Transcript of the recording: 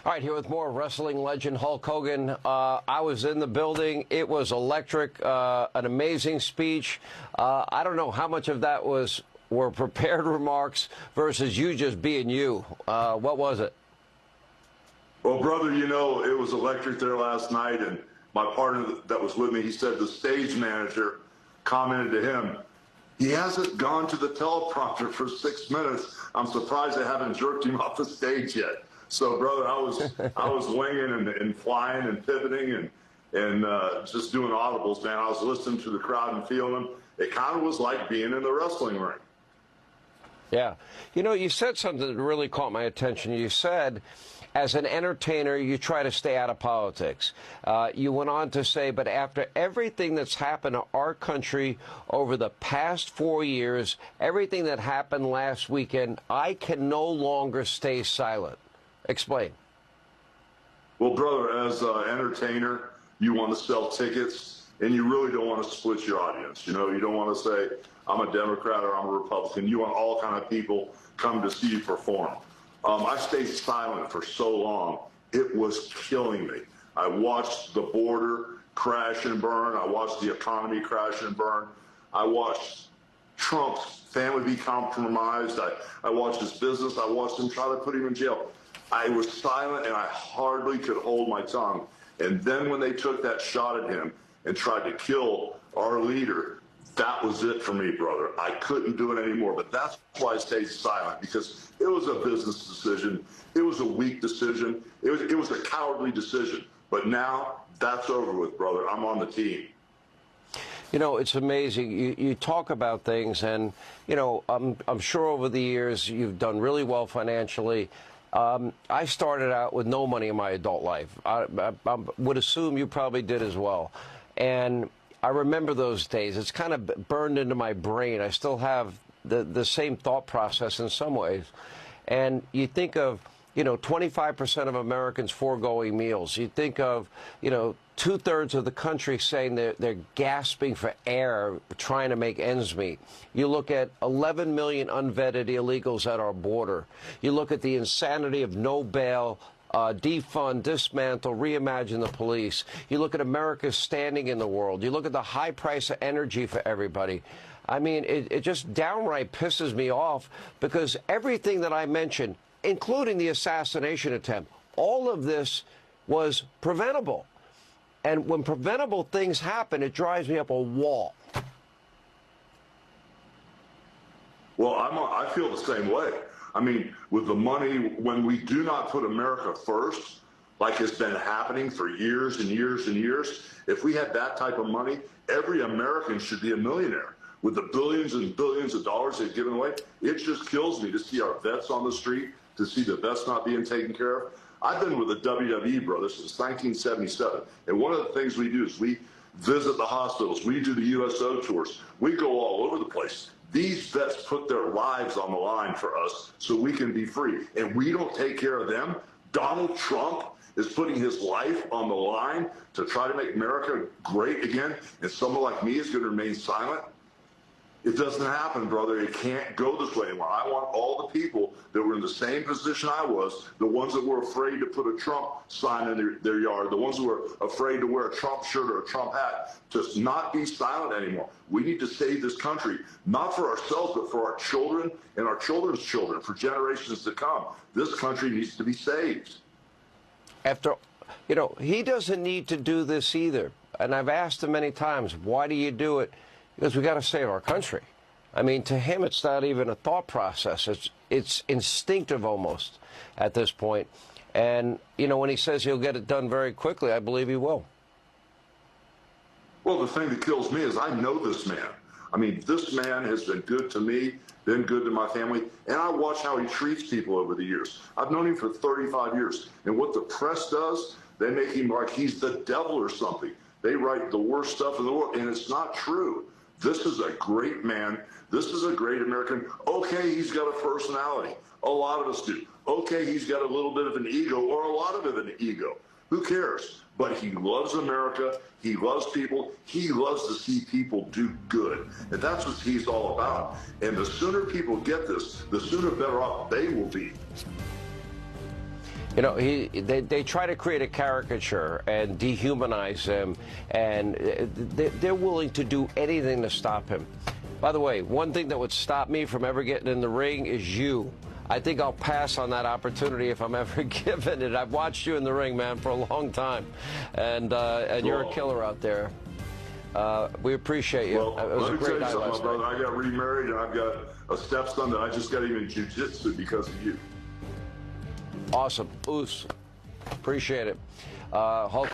All right, here with more wrestling legend Hulk Hogan. I was in the building. It was electric, an amazing speech. I don't know how much of that were prepared remarks versus you just being you. What was it? Well, brother, you know, it was electric there last night, and my partner that was with me, he said the stage manager commented to him, he hasn't gone to the teleprompter for 6 minutes. I'm surprised they haven't jerked him off the stage yet. So, brother, I was winging and flying and pivoting and just doing audibles, man. I was listening to the crowd and feeling them. It kind of was like being in the wrestling ring. Yeah. You know, you said something that really caught my attention. You said, as an entertainer, you try to stay out of politics. You went on to say, but after everything that's happened to our country over the past 4 years, everything that happened last weekend, I can no longer stay silent. Explain. Well, brother, as an entertainer, you want to sell tickets, and you really don't want to split your audience. You know, you don't want to say, I'm a Democrat or I'm a Republican. You want all kind of people come to see you perform. I stayed silent for so long, it was killing me. I watched the border crash and burn. I watched the economy crash and burn. I watched Trump's family be compromised. I watched his business. I watched him try to put him in jail. I was silent, and I hardly could hold my tongue. And then when they took that shot at him and tried to kill our leader, that was it for me, brother. I couldn't do it anymore. But that's why I stayed silent, because it was a business decision. It was a weak decision. It was a cowardly decision. But now that's over with, brother. I'm on the team. You know, it's amazing. You talk about things, and, you know, I'm sure over the years you've done really well financially. I started out with no money in my adult life. I would assume you probably did as well. And I remember those days. It's kind of burned into my brain. I still have the same thought process in some ways. And you think of, you know, 25% of Americans foregoing meals. You think of, you know, 2/3 of the country saying they're gasping for air, trying to make ends meet. You look at 11 million unvetted illegals at our border. You look at the insanity of no bail, defund, dismantle, reimagine the police. You look at America's standing in the world. You look at the high price of energy for everybody. I mean, it just downright pisses me off, because everything that I mentioned, including the assassination attempt, all of this was preventable. And when preventable things happen, it drives me up a wall. Well, I feel the same way. I mean, with the money, when we do not put America first, like it's been happening for years and years and years, if we had that type of money, every American should be a millionaire. With the billions and billions of dollars they've given away, it just kills me to see our vets on the street, to see the vets not being taken care of. I've been with the WWE, brother, since 1977. And one of the things we do is we visit the hospitals. We do the USO tours. We go all over the place. These vets put their lives on the line for us so we can be free. And we don't take care of them. Donald Trump is putting his life on the line to try to make America great again. And someone like me is going to remain silent. It doesn't happen, brother. It can't go this way anymore. I want all the people that were in the same position I was, the ones that were afraid to put a Trump sign in their yard, the ones who were afraid to wear a Trump shirt or a Trump hat, to not be silent anymore. We need to save this country, not for ourselves, but for our children and our children's children, for generations to come. This country needs to be saved. After, you know, he doesn't need to do this either. And I've asked him many times, why do you do it? Because we got to save our country. I mean, to him, it's not even a thought process. It's instinctive almost at this point. And, you know, when he says he'll get it done very quickly, I believe he will. Well, the thing that kills me is I know this man. I mean, this man has been good to me, been good to my family, and I watch how he treats people over the years. I've known him for 35 years. And what the press does, they make him like he's the devil or something. They write the worst stuff in the world, and it's not true. This is a great man. This is a great American. Okay, he's got a personality. A lot of us do. Okay, he's got a little bit of an ego, or a lot of an ego. Who cares? But he loves America. He loves people. He loves to see people do good. And that's what he's all about. And the sooner people get this, the sooner better off they will be. You know, they try to create a caricature and dehumanize him, and they're willing to do anything to stop him. By the way, one thing that would stop me from ever getting in the ring is you. I think I'll pass on that opportunity if I'm ever given it. I've watched you in the ring, man, for a long time, and you're a killer out there. We appreciate you. Well, it was a great night last last night. I got remarried, and I've got a stepson that I just got him in jiu-jitsu because of you. Awesome. Oos. Appreciate it. Hulk